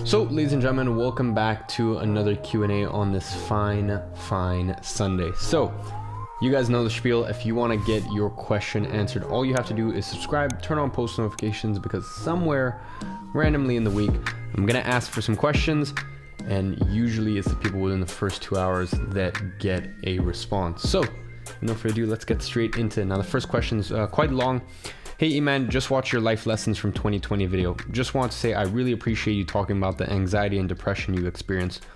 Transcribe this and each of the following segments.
So, ladies and gentlemen, welcome back to another Q&A on this fine Sunday. So, you guys know the spiel. If you want to get your question answered, all you have to do is subscribe, turn on post notifications, because somewhere randomly in the week, I'm going to ask for some questions, and usually it's the people within the first 2 hours that get a response. So, no further ado, let's get straight into it. Now, the first question is quite long. Hey Iman, just watched your life lessons from 2020 video. Just want to say I really appreciate you talking about the anxiety and depression you experienced.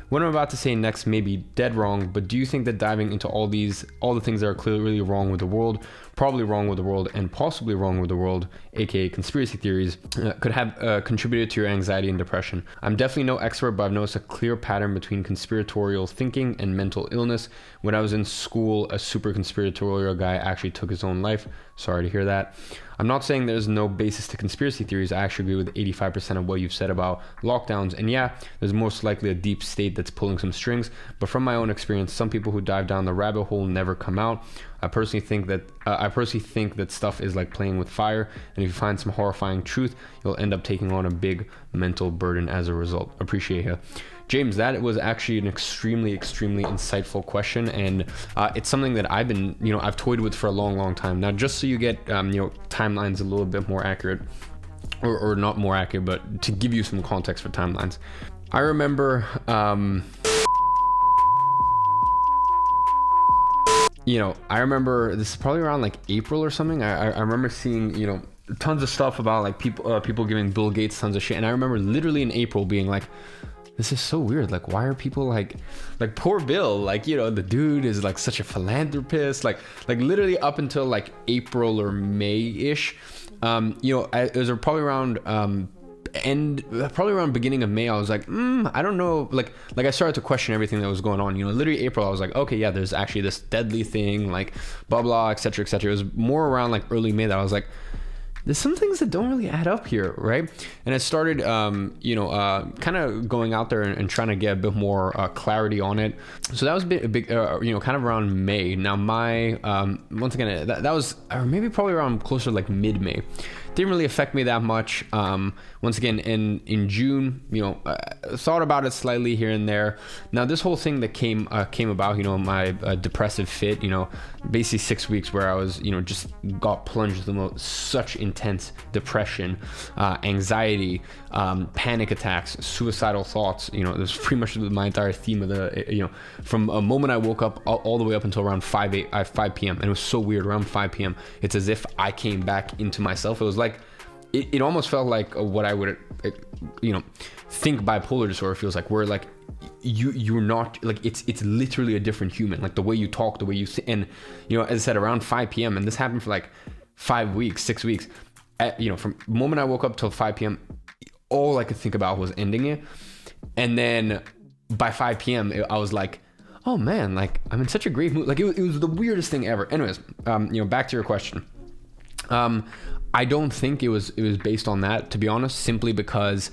What I'm about to say next may be dead wrong, but do you think that diving into all the things that are clearly wrong with the world, probably wrong with the world, and possibly wrong with the world, aka conspiracy theories, could have contributed to your anxiety and depression? I'm definitely no expert, but I've noticed a clear pattern between conspiratorial thinking and mental illness. When I was in school, a super conspiratorial guy actually took his own life. Sorry to hear that. I'm not saying there's no basis to conspiracy theories. I actually agree with 85% of what you've said about lockdowns. And yeah, there's most likely a deep state that's pulling some strings. But from my own experience, some people who dive down the rabbit hole never come out. I personally think that stuff is like playing with fire. And if you find some horrifying truth, you'll end up taking on a big mental burden as a result. Appreciate it. James, that was actually an extremely insightful question, and it's something that I've toyed with for a long time. Now, just so you get timelines a little bit more accurate, or not more accurate, but to give you some context for timelines. I remember, this is probably around like April or something. I remember seeing, tons of stuff about like people giving Bill Gates tons of shit, and I remember literally in April being like, this is so weird. Like, why are people like poor Bill? Like, the dude is like such a philanthropist. Like literally up until like April or May-ish. It was probably around beginning of May. I was like, I don't know. Like I started to question everything that was going on. Literally April, I was like, okay, yeah, there's actually this deadly thing, like blah blah, etc. It was more around like early May that I was like, there's some things that don't really add up here, right? And I started, kind of going out there and trying to get a bit more clarity on it. So that was a big, kind of around May. Now my, once again, that was maybe probably around closer to like mid-May. Didn't really affect me that much. Once again, in June, thought about it slightly here and there. Now this whole thing that came about, my depressive fit, basically 6 weeks where I was, just got plunged into such intense depression, anxiety, panic attacks, suicidal thoughts. There's pretty much my entire theme of the, from a moment I woke up all the way up until around 5 p.m. And it was so weird. Around 5 p.m. it's as if I came back into myself. It was like, it almost felt like what I would, think bipolar disorder feels like, where like you're not, like it's literally a different human, like the way you talk, the way you and as I said, around 5 p.m. and this happened for like 5 weeks, 6 weeks, from the moment I woke up till 5 p.m. all I could think about was ending it. And then by 5 p.m. I was like, oh man, like I'm in such a great mood. Like it was the weirdest thing ever. Anyways, back to your question. I don't think it was based on that, to be honest, simply because,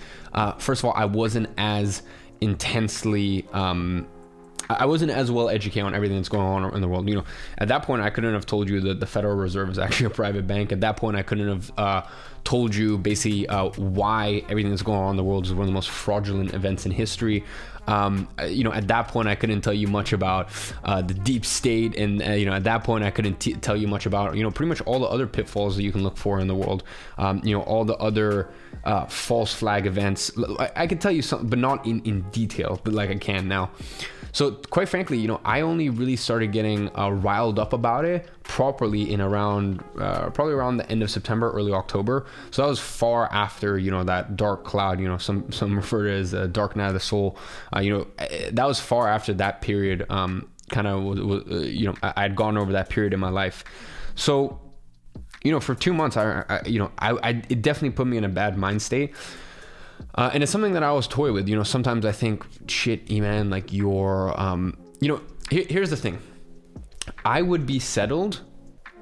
first of all, I wasn't as intensely, I wasn't as well educated on everything that's going on in the world. At that point, I couldn't have told you that the Federal Reserve is actually a private bank. At that point, I couldn't have told you basically why everything that's going on in the world is one of the most fraudulent events in history. At that point, I couldn't tell you much about the deep state, and at that point, I couldn't tell you much about pretty much all the other pitfalls that you can look for in the world. All the other false flag events. I could tell you something, but not in detail, but like I can now. So quite frankly, I only really started getting riled up about it properly in around probably around the end of September, early October. So that was far after that dark cloud. Some refer to it as a dark night of the soul. That was far after that period. Kind of I had gone over that period in my life. So for 2 months, it definitely put me in a bad mind state. And it's something that I always toy with. Sometimes I think, shit, man, like you're, here's the thing. I would be settled.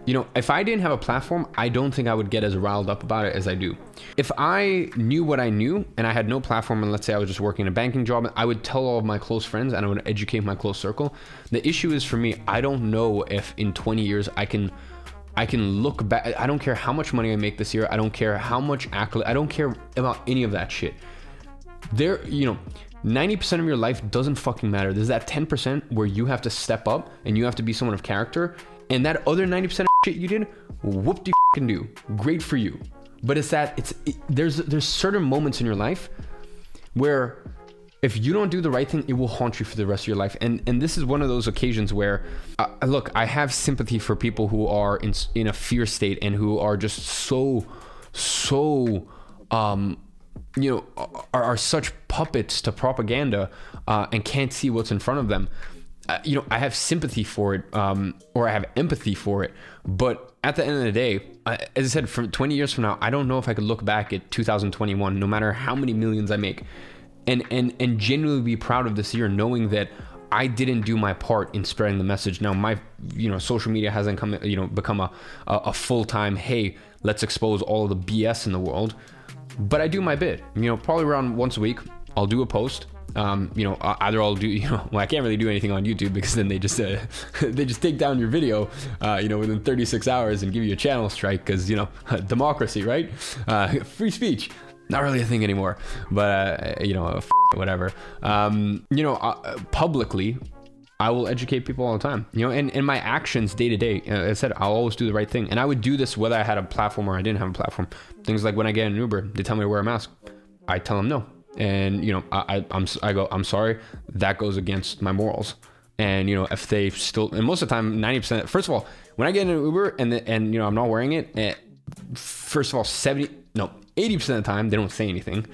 If I didn't have a platform, I don't think I would get as riled up about it as I do. If I knew what I knew and I had no platform, and let's say I was just working a banking job, I would tell all of my close friends and I would educate my close circle. The issue is for me, I don't know if in 20 years I can look back. I don't care how much money I make this year. I don't care how much accolade. I don't care about any of that shit. there, 90% of your life doesn't fucking matter. There's that 10% where you have to step up and you have to be someone of character. And that other 90% of shit you did, whoop de fucking do. Great for you. But there's certain moments in your life where if you don't do the right thing, it will haunt you for the rest of your life. And this is one of those occasions where, look, I have sympathy for people who are in a fear state and who are just so, are such puppets to propaganda and can't see what's in front of them. I have sympathy for it, or I have empathy for it. But at the end of the day, as I said, from 20 years from now, I don't know if I could look back at 2021, no matter how many millions I make, and genuinely be proud of this year, knowing that I didn't do my part in spreading the message. Now, my, social media hasn't become a full-time, hey, let's expose all of the BS in the world. But I do my bit. Probably around once a week, I'll do a post. Either I'll do, I can't really do anything on YouTube because then they just take down your video, within 36 hours and give you a channel strike because, democracy, right? Free speech. Not really a thing anymore, but, whatever. Publicly, I will educate people all the time, and my actions day to day. I said, I'll always do the right thing. And I would do this whether I had a platform or I didn't have a platform. Things like when I get in an Uber, they tell me to wear a mask. I tell them no. And, I go, I'm sorry, that goes against my morals. And, if they still, and most of the time, 90%, first of all, when I get in an Uber and I'm not wearing it, first of all, 80% of the time, they don't say anything.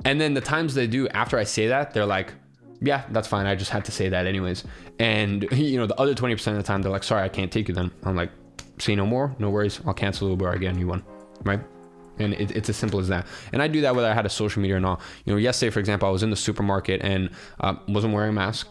And then the times they do, after I say that, they're like, yeah, that's fine. I just had to say that anyways. And, the other 20% of the time, they're like, sorry, I can't take you then. I'm like, say no more, no worries. I'll cancel Uber, I get a new one, right? And it's as simple as that. And I do that whether I had a social media or not. Yesterday, for example, I was in the supermarket and wasn't wearing a mask.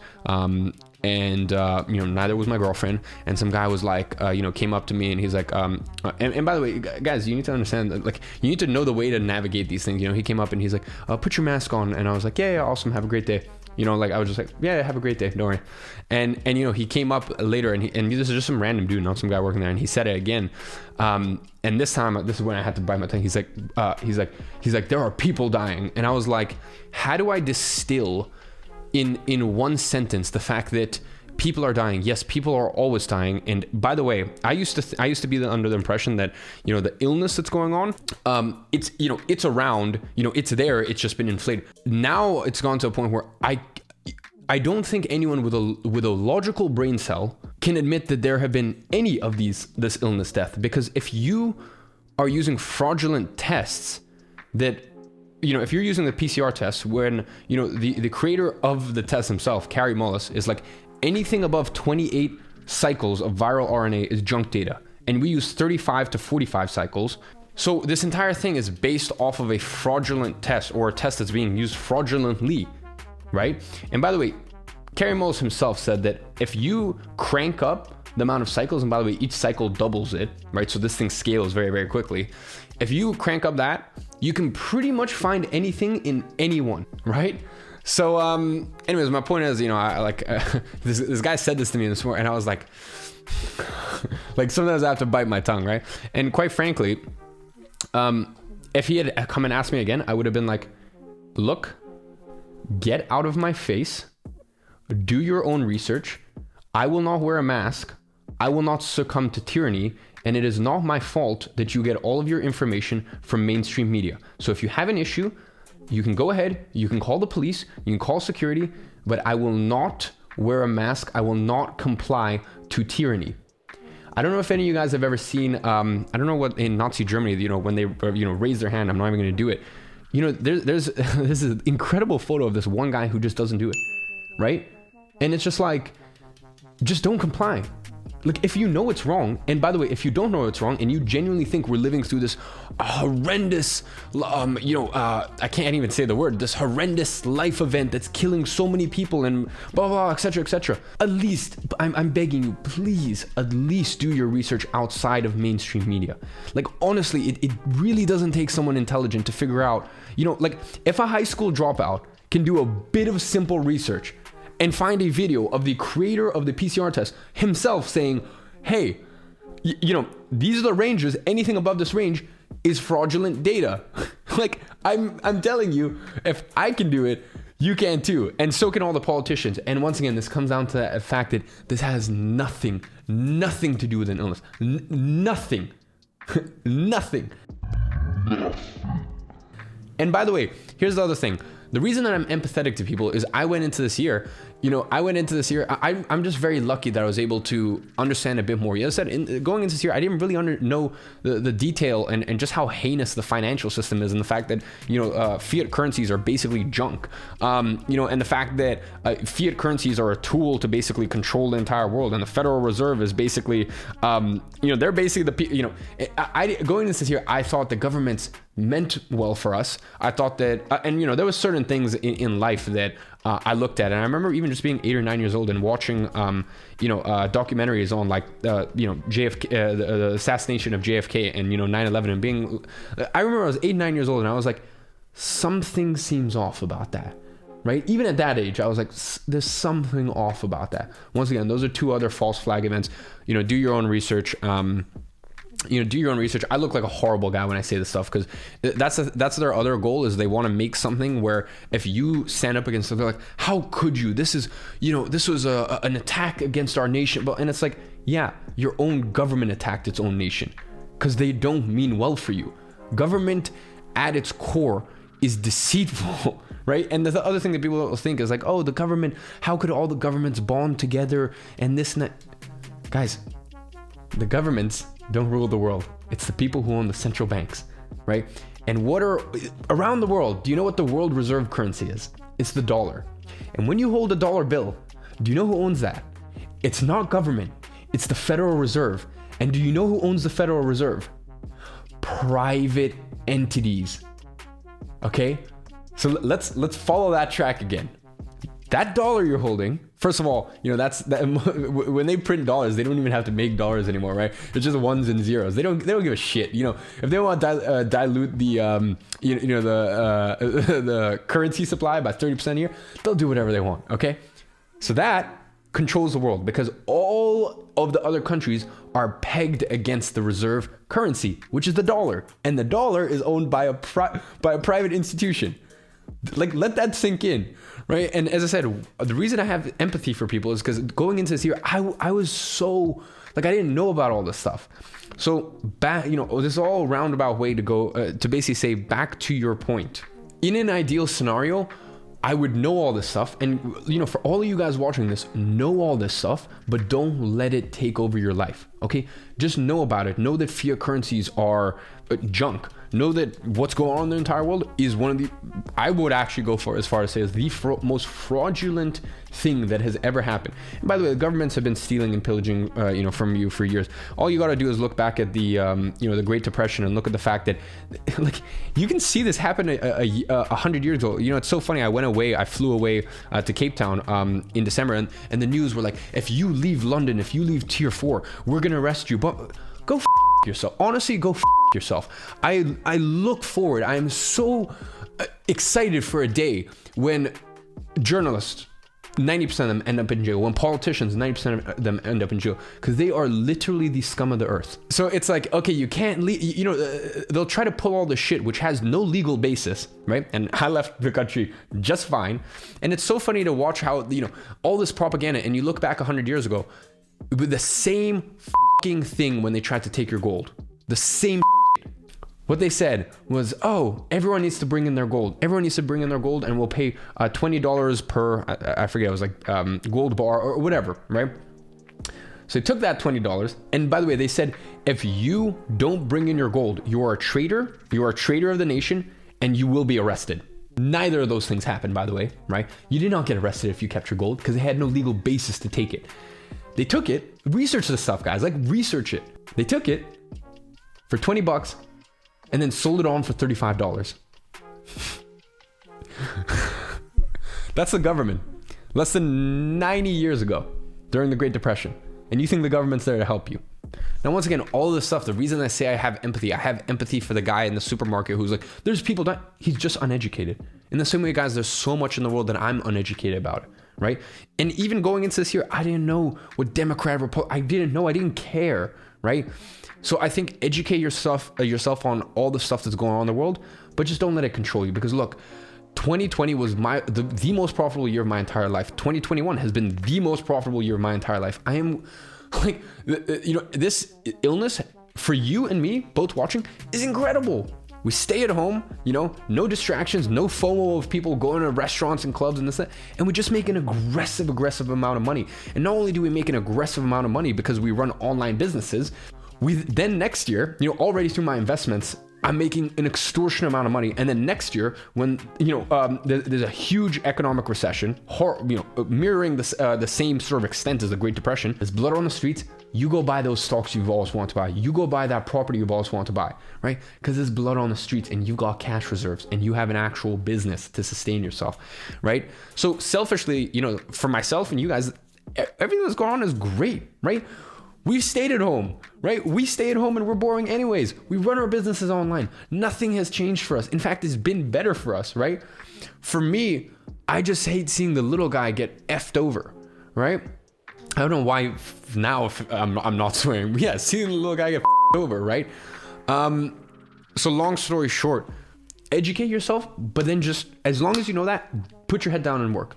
Neither was my girlfriend. And some guy was like, came up to me and he's like, and by the way, guys, you need to understand that, like, you need to know the way to navigate these things. He came up and he's like, put your mask on. And I was like, yeah, awesome. Have a great day. I was just like, yeah, have a great day. Don't worry. And he came up later and this is just some random dude, not some guy working there. And he said it again. And this time, this is when I had to bite my tongue. He's like, there are people dying. And I was like, how do I distill in one sentence the fact that people are dying? Yes, people are always dying. And by the way, I used to be under the impression that, the illness that's going on, it's around, it's there, it's just been inflated. Now it's gone to a point where I don't think anyone with a logical brain cell can admit that there have been any of this illness death. Because if you are using fraudulent tests that, if you're using the PCR test when, the creator of the test himself, Kary Mullis, is like, anything above 28 cycles of viral RNA is junk data. And we use 35 to 45 cycles. So this entire thing is based off of a fraudulent test, or a test that's being used fraudulently, right? And by the way, Kary Mullis himself said that if you crank up the amount of cycles, and by the way, each cycle doubles it, right? So this thing scales very, very quickly. If you crank up that, you can pretty much find anything in anyone, right? So, anyways, my point is, this guy said this to me this morning, and I was like sometimes I have to bite my tongue, right? And quite frankly, if he had come and asked me again, I would have been like, look, get out of my face, do your own research. I will not wear a mask. I will not succumb to tyranny. And it is not my fault that you get all of your information from mainstream media. So if you have an issue, you can go ahead, you can call the police, you can call security, but I will not wear a mask. I will not comply to tyranny. I don't know if any of you guys have ever seen, I don't know what in Nazi Germany, when they, raise their hand, I'm not even going to do it. There's this is an incredible photo of this one guy who just doesn't do it, right? And it's just like, just don't comply. Like, if you know it's wrong, and by the way, if you don't know it's wrong, and you genuinely think we're living through this horrendous, I can't even say the word, this horrendous life event that's killing so many people and blah, blah, etc., at least, I'm begging you, please, at least do your research outside of mainstream media. Like, honestly, it really doesn't take someone intelligent to figure out, if a high school dropout can do a bit of simple research and find a video of the creator of the PCR test himself saying, hey, these are the ranges, anything above this range is fraudulent data. Like, I'm telling you, if I can do it, you can too. And so can all the politicians. And once again, this comes down to the fact that this has nothing to do with an illness. Nothing. Nothing. And by the way, here's the other thing. The reason that I'm empathetic to people is I went into this year, I'm just very lucky that I was able to understand a bit more. As I said, going into this year, I didn't really know the detail and just how heinous the financial system is, and the fact that, fiat currencies are basically junk. And the fact that fiat currencies are a tool to basically control the entire world, and the Federal Reserve is basically, they're basically going into this year, I thought the government's meant well for us. I thought that, there was certain things in life that I looked at, and I remember even just being 8 or 9 years old and watching, documentaries on JFK, the assassination of JFK and 9/11, and being, I remember I was 8, 9 years old, and I was like, something seems off about that, right? Even at that age, I was like, there's something off about that. Once again, those are 2 other false flag events. Do your own research. Do your own research. I look like a horrible guy when I say this stuff, because that's their other goal, is they want to make something where if you stand up against something, they're like, how could you? This is, this was an attack against our nation. And it's like, yeah, your own government attacked its own nation because they don't mean well for you. Government at its core is deceitful, right? And the other thing that people think is like, oh, the government, how could all the governments bond together and this and that? Guys, the governments don't rule the world. It's the people who own the central banks, right? And what are around the world? Do you know what the world reserve currency is? It's the dollar. And when you hold a dollar bill, do you know who owns that? It's not government. It's the Federal Reserve. And do you know who owns the Federal Reserve? Private entities. Okay? So let's follow that track again. That dollar you're holding, first of all, when they print dollars, they don't even have to make dollars anymore, right? It's just ones and zeros. They don't give a shit. If they want to dilute the the currency supply by 30% a year, they'll do whatever they want. Okay, so that controls the world, because all of the other countries are pegged against the reserve currency, which is the dollar, and the dollar is owned by a private institution. Like, let that sink in, right? And as I said, the reason I have empathy for people is because going into this year, I was so, I didn't know about all this stuff. So back, this is all a roundabout way to go, to basically say, back to your point. In an ideal scenario, I would know all this stuff. And, for all of you guys watching this, know all this stuff, but don't let it take over your life, okay? Just know about it. Know that fiat currencies are junk. Know that what's going on in the entire world is one of the, I would actually go for as far as say, is the most fraudulent thing that has ever happened. And by the way, the governments have been stealing and pillaging, from you for years. All you got to do is look back at the, the Great Depression, and look at the fact that, you can see this happen 100 years ago. It's so funny. I flew away to Cape Town in December, and the news were like, if you leave London, if you leave Tier 4, we're gonna arrest you. But go yourself. Honestly, go yourself. I look forward. I am so excited for a day when journalists, 90% of them end up in jail. When politicians, 90% of them end up in jail, because they are literally the scum of the earth. So it's like, okay, you can't leave, they'll try to pull all this shit, which has no legal basis, right? And I left the country just fine. And it's so funny to watch how, all this propaganda, and you look back 100 years ago, with the same thing when they tried to take your gold. The same. What they said was, oh, everyone needs to bring in their gold. Everyone needs to bring in their gold, and we'll pay $20 per, I forget, it was like gold bar or whatever, right? So they took that $20, and by the way, they said, if you don't bring in your gold, you are a traitor of the nation, and you will be arrested. Neither of those things happened, by the way, right? You did not get arrested if you kept your gold, because they had no legal basis to take it. They took it, research this stuff, guys, research it. They took it for $20 and then sold it on for $35. That's the government. Less than 90 years ago, during the Great Depression. And you think the government's there to help you. Now, once again, all this stuff, the reason I say I have empathy for the guy in the supermarket who's like, there's people dying. He's just uneducated. In the same way, guys, there's so much in the world that I'm uneducated about it, right? And even going into this year, I didn't know what Democrat, Republican, I didn't care, right? So I think educate yourself on all the stuff that's going on in the world, but just don't let it control you. Because look, 2020 was the most profitable year of my entire life. 2021 has been the most profitable year of my entire life. I am like, this illness for you and me both watching is incredible. We stay at home, no distractions, no FOMO of people going to restaurants and clubs and this, that, and we just make an aggressive amount of money. And not only do we make an aggressive amount of money because we run online businesses, we then next year, already through my investments, I'm making an extortionate amount of money. And then next year, when there's a huge economic recession, mirroring the same sort of extent as the Great Depression, there's blood on the streets. You go buy those stocks you've always wanted to buy. You go buy that property you've always wanted to buy, right? Because there's blood on the streets, and you've got cash reserves, and you have an actual business to sustain yourself, right? So selfishly, for myself and you guys, everything that's going on is great, right? We stayed at home, right? We stay at home and we're boring anyways. We run our businesses online. Nothing has changed for us. In fact, it's been better for us, right? For me, I just hate seeing the little guy get effed over, right? I don't know why now if I'm not swearing. But yeah, seeing the little guy get over, right? So long story short, educate yourself, but then just, as long as you know that, put your head down and work.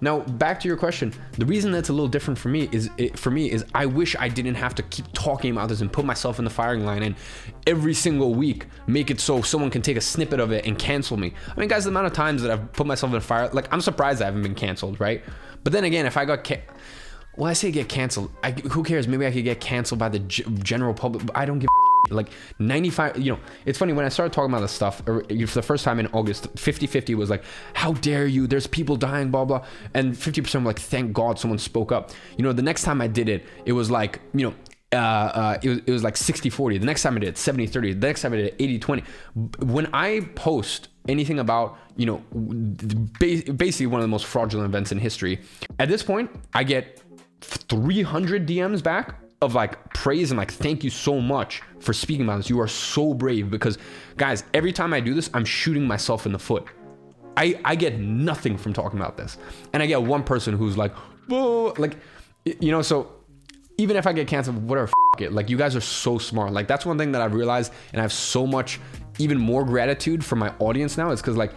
Now, back to your question. The reason that's a little different for me is I wish I didn't have to keep talking about this and put myself in the firing line and every single week make it so someone can take a snippet of it and cancel me. I mean, guys, the amount of times that I've put myself in a fire, like, I'm surprised I haven't been canceled, right? But then again, if I got I say get canceled. Who cares? Maybe I could get canceled by the general public. But I don't give like 95. It's funny when I started talking about this stuff for the first time in August. 50-50 was like, how dare you? There's people dying, blah blah. And 50% were like, thank God someone spoke up. The next time I did it, it was like it was like 60-40. The next time I did it, 70-30. The next time I did it, 80-20. When I post anything about basically one of the most fraudulent events in history, at this point I get 300 DMs back of like praise and like, thank you so much for speaking about this. You are so brave. Because guys, every time I do this, I'm shooting myself in the foot. I get nothing from talking about this. And I get one person who's like, whoa, like, so even if I get canceled, whatever, it. Like, you guys are so smart. Like, that's one thing that I've realized, and I have so much, even more gratitude for my audience now. It's because, like,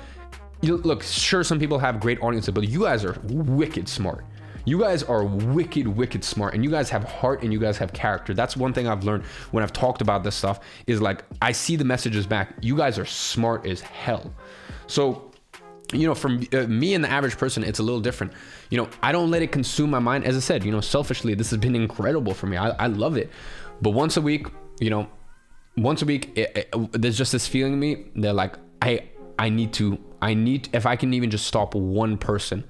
look, sure, some people have great audiences, but you guys are wicked smart. You guys are wicked smart, and you guys have heart, and you guys have character. That's one thing I've learned when I've talked about this stuff is, like, I see the messages back. You guys are smart as hell. So, from me and the average person, it's a little different. I don't let it consume my mind. As I said, selfishly, this has been incredible for me. I love it. But once a week, there's just this feeling in me that, like, I need, if I can even just stop one person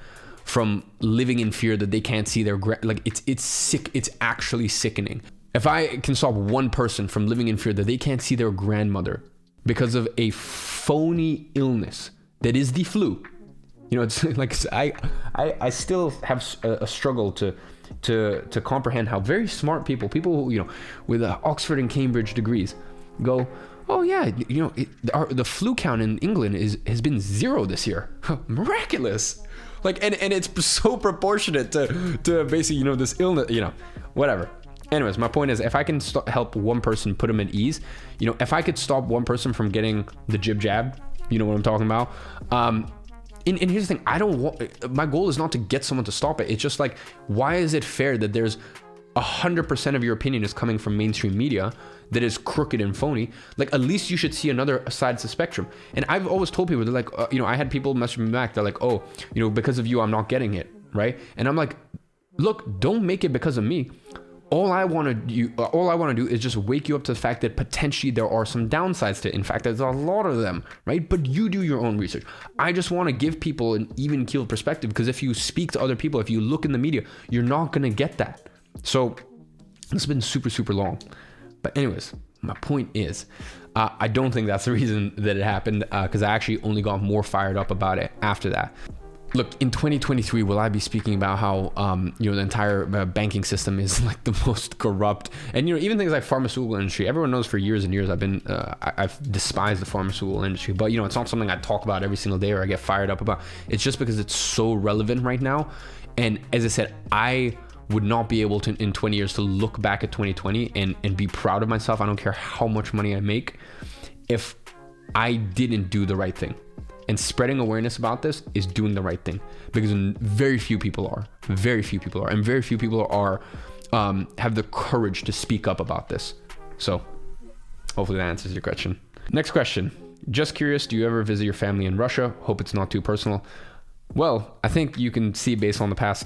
from living in fear that they can't see their it's sick. It's actually sickening. If I can stop one person from living in fear that they can't see their grandmother because of a phony illness that is the flu, it's like, I still have a struggle to comprehend how very smart people who, with Oxford and Cambridge degrees go, oh yeah, the flu count in England has been 0 this year. Miraculous. Like, and it's so proportionate to basically, this illness, whatever. Anyways, my point is, if I can help one person put them at ease, if I could stop one person from getting the jib jab, you know what I'm talking about? And here's the thing, my goal is not to get someone to stop it. It's just like, why is it fair that there's 100% of your opinion is coming from mainstream media that is crooked and phony? Like, at least you should see another side of the spectrum. And I've always told people, they're like, I had people message me back. They're like, oh, because of you, I'm not getting it, right? And I'm like, look, don't make it because of me. All I want to do is just wake you up to the fact that potentially there are some downsides to it. In fact, there's a lot of them, right? But you do your own research. I just want to give people an even keeled perspective, because if you speak to other people, if you look in the media, you're not going to get that. So it's been super, super long. But anyways, my point is, I don't think that's the reason that it happened, because I actually only got more fired up about it after that. Look, in 2023, will I be speaking about how, the entire banking system is like the most corrupt? And, even things like pharmaceutical industry, everyone knows for years and years I've despised the pharmaceutical industry. But, it's not something I talk about every single day or I get fired up about. It's just because it's so relevant right now. And as I said, I would not be able to in 20 years to look back at 2020 and be proud of myself. I don't care how much money I make if I didn't do the right thing. And spreading awareness about this is doing the right thing, because very few people are, and very few people are have the courage to speak up about this. So hopefully that answers your question. Next question. Just curious, do you ever visit your family in Russia? Hope it's not too personal. Well, I think you can see based on the past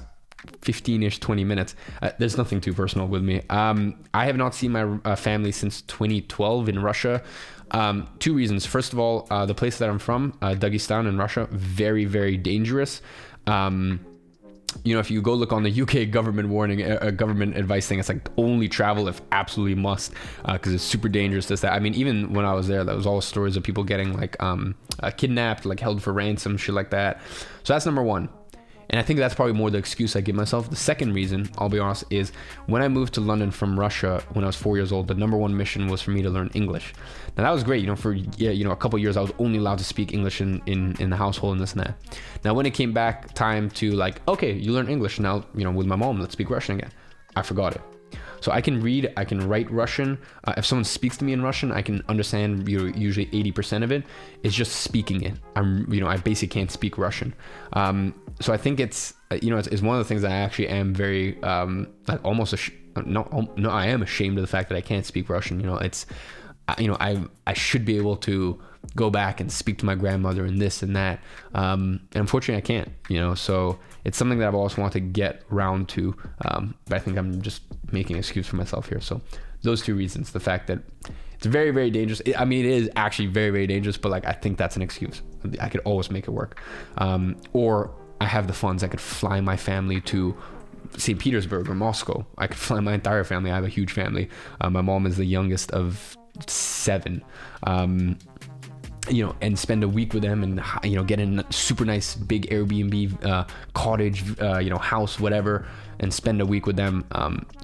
15-ish, 20 minutes, there's nothing too personal with me. I have not seen my family since 2012 in Russia. Two reasons. First of all, the place that I'm from, Dagestan in Russia, very, very dangerous. If you go look on the UK government warning, government advice thing, it's like only travel if absolutely must, because it's super dangerous. This, that. I mean, even when I was there, that was all stories of people getting like kidnapped, like held for ransom, shit like that. So that's number one. And I think that's probably more the excuse I give myself. The second reason, I'll be honest, is when I moved to London from Russia when I was 4 years old, the number one mission was for me to learn English. Now that was great, for a couple of years I was only allowed to speak English in the household and this and that. Now when it came back time to like, okay, you learn English now, with my mom, let's speak Russian again. I forgot it. So I can read, I can write Russian. If someone speaks to me in Russian, I can understand usually 80% of it. It's just speaking it. I basically can't speak Russian. So I think it's one of the things that I actually am very like almost I am ashamed of the fact that I can't speak Russian. I should be able to go back and speak to my grandmother and this and that. And unfortunately I can't, so it's something that I've always wanted to get around to. But I think I'm just making an excuse for myself here. So those two reasons, the fact that it's very, very dangerous. It is actually very, very dangerous, but like, I think that's an excuse. I could always make it work. Or I have the funds. I could fly my family to St. Petersburg or Moscow. I could fly my entire family. I have a huge family. My mom is the youngest of 7. And spend a week with them and, get in a super nice big Airbnb, cottage, house, whatever, and spend a week with them.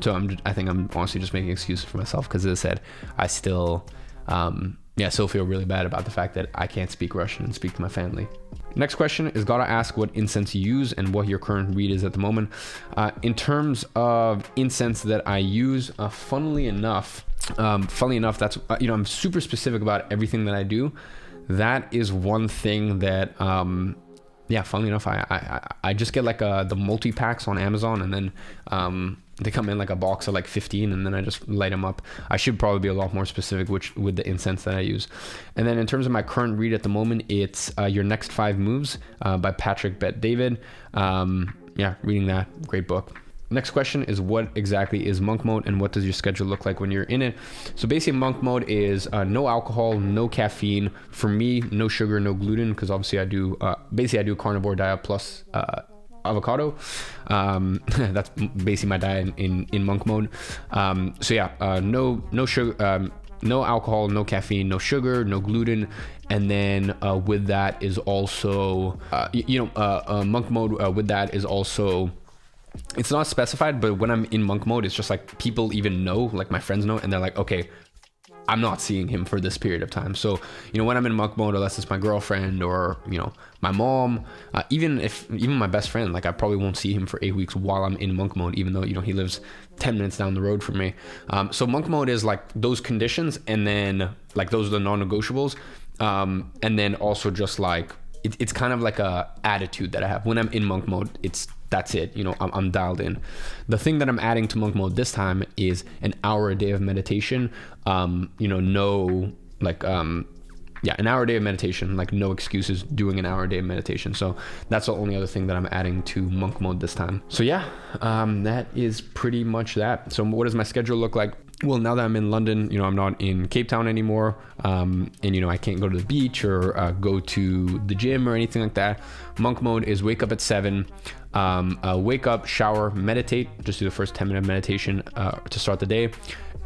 So I think I'm honestly just making excuses for myself, because as I said, I still feel really bad about the fact that I can't speak Russian and speak to my family. Next question is, gotta ask what incense you use and what your current read is at the moment. In terms of incense that I use, funnily enough, that's, I'm super specific about everything that I do. That is one thing that, funnily enough, I just get like the multi-packs on Amazon, and then they come in like a box of like 15, and then I just light them up. I should probably be a lot more specific with the incense that I use. And then in terms of my current read at the moment, it's Your Next 5 Moves by Patrick Bet-David. Reading that, great book. Next question is, what exactly is monk mode and what does your schedule look like when you're in it? So basically monk mode is no alcohol, no caffeine. For me, no sugar, no gluten, because obviously I do carnivore diet plus avocado. That's basically my diet in monk mode. No sugar, no alcohol, no caffeine, no sugar, no gluten. And then with that is also, monk mode with that is also, it's not specified, but when I'm in monk mode, it's just like people even know, like my friends know, and they're like, okay, I'm not seeing him for this period of time. So, when I'm in monk mode, unless it's my girlfriend or, my mom, even my best friend, like I probably won't see him for 8 weeks while I'm in monk mode, even though, he lives 10 minutes down the road from me. So monk mode is like those conditions, and then like those are the non-negotiables. And then also just like, it's kind of like a attitude that I have when I'm in monk mode. That's it. I'm dialed in. The thing that I'm adding to monk mode this time is an hour a day of meditation. An hour a day of meditation, like no excuses, doing an hour a day of meditation. So that's the only other thing that I'm adding to monk mode this time. So that is pretty much that. So what does my schedule look like? Well, now that I'm in London, I'm not in Cape Town anymore. And I can't go to the beach or go to the gym or anything like that. Monk mode is wake up at 7, wake up, shower, meditate, just do the first 10-minute meditation to start the day.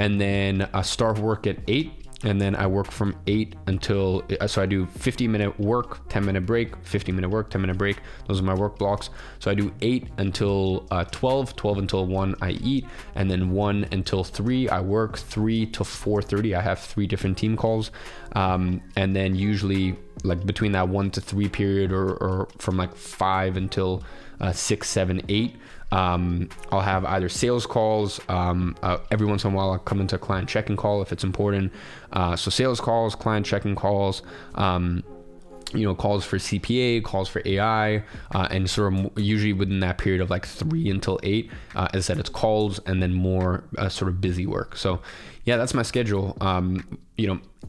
And then start work at 8. And then I work from 8 until, so I do 15-minute work, 10-minute break, 15-minute work, 10-minute break. Those are my work blocks. So I do 8 until 12 until 1 I eat, and then 1 until 3 I work, 3 to 4:30 I have 3 different team calls. And then usually like between that 1 to 3 period, or from like 5 until 6, 7, 8, I'll have either sales calls. Every once in a while I'll come into a client check-in call if it's important. So sales calls, client check-in calls, calls for CPA, calls for AI, and sort of usually within that period of like 3 until 8, as I said, it's calls and then more sort of busy work. So yeah, that's my schedule.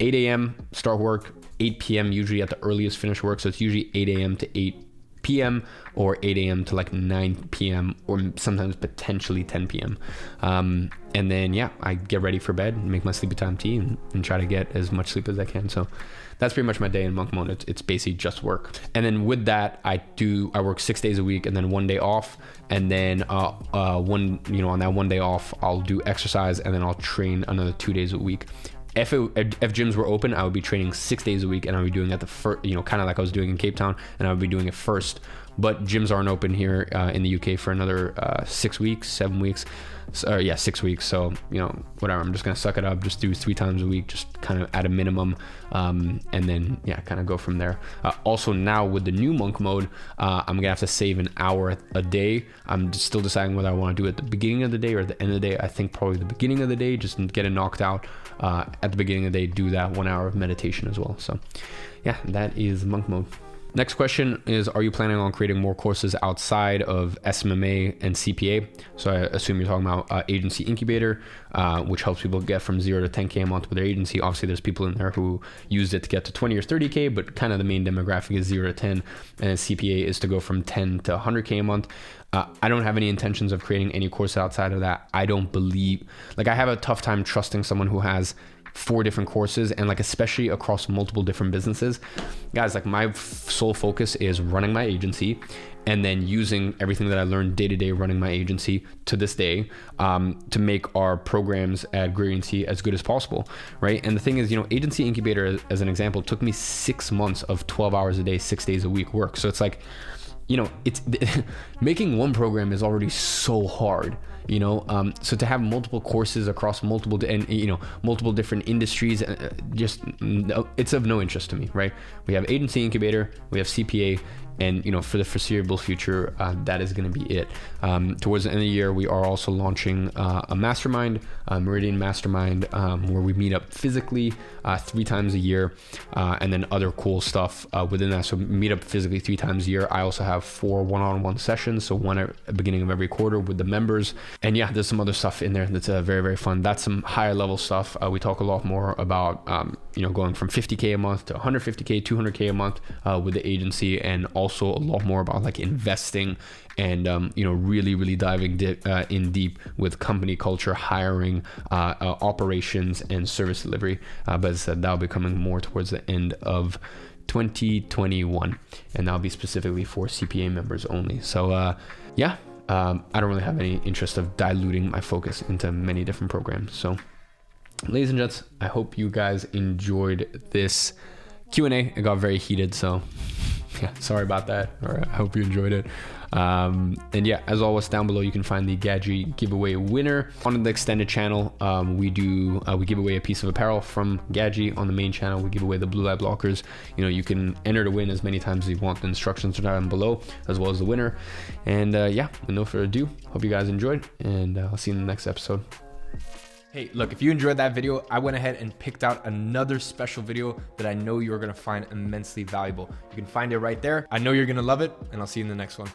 8 a.m. start work, 8 p.m. usually at the earliest finish work. So it's usually 8 a.m. to 8 p.m. or 8 a.m. to like 9 p.m. or sometimes potentially 10 p.m. And then, yeah, I get ready for bed and make my sleepy time tea and try to get as much sleep as I can. So that's pretty much my day in monk mode. It's basically just work. And then with that, I work 6 days a week and then 1 day off. And then on that 1 day off, I'll do exercise and then I'll train another 2 days a week. If gyms were open, I would be training 6 days a week, and I would be doing it the first, kind of like I was doing in Cape Town, and I would be doing it first. But gyms aren't open here in the UK for another 6 weeks, 7 weeks. 6 weeks. So, whatever, I'm just going to suck it up, just do 3 times a week, just kind of at a minimum. And then, kind of go from there. Also now with the new monk mode, I'm going to have to save an hour a day. I'm still deciding whether I want to do it at the beginning of the day or at the end of the day. I think probably the beginning of the day, just get it knocked out. At the beginning of the day, do that 1 hour of meditation as well. So yeah, that is monk mode. Next question is, are you planning on creating more courses outside of SMMA and CPA? So I assume you're talking about agency incubator, which helps people get from 0 to 10K a month with their agency. Obviously there's people in there who used it to get to 20 or 30K, but kind of the main demographic is 0 to 10, and CPA is to go from 10 to 100K a month. I don't have any intentions of creating any course outside of that. I don't believe, I have a tough time trusting someone who has 4 different courses, and especially across multiple different businesses. Guys, my sole focus is running my agency and then using everything that I learned day to day running my agency to this day, to make our programs at GrowYourAgency as good as possible, right? And the thing is, agency incubator, as an example, took me 6 months of 12 hours a day, 6 days a week work. So it's it's making one program is already so hard. So to have multiple courses across multiple different industries, it's of no interest to me, right? We have agency incubator, we have CPA, and for the foreseeable future, that is going to be it. Towards the end of the year, we are also launching a mastermind, Meridian Mastermind, where we meet up physically 3 times a year, and then other cool stuff within that. So meet up physically 3 times a year. I also have 4 one-on-one sessions, so one at the beginning of every quarter with the members. And yeah, there's some other stuff in there that's very, very fun. That's some higher level stuff. We talk a lot more about going from 50K a month to 150K, 200K a month with the agency, and also a lot more about investing and really diving in deep with company culture, hiring, operations, and service delivery. But as I said, that'll be coming more towards the end of 2021, and that'll be specifically for CPA members only. So I don't really have any interest of diluting my focus into many different programs. So ladies and gents, I hope you guys enjoyed this Q&A. It got very heated, so yeah, sorry about that, or I hope you enjoyed it. And yeah, as always, down below you can find the Gadzhi giveaway winner. On the extended channel, we give away a piece of apparel from Gadzhi. On the main channel, we give away the blue light blockers. You can enter to win as many times as you want. The instructions are down below, as well as the winner. And with no further ado, hope you guys enjoyed, and I'll see you in the next episode. Hey, look, if you enjoyed that video, I went ahead and picked out another special video that I know you're going to find immensely valuable. You can find it right there. I know you're going to love it, and I'll see you in the next one.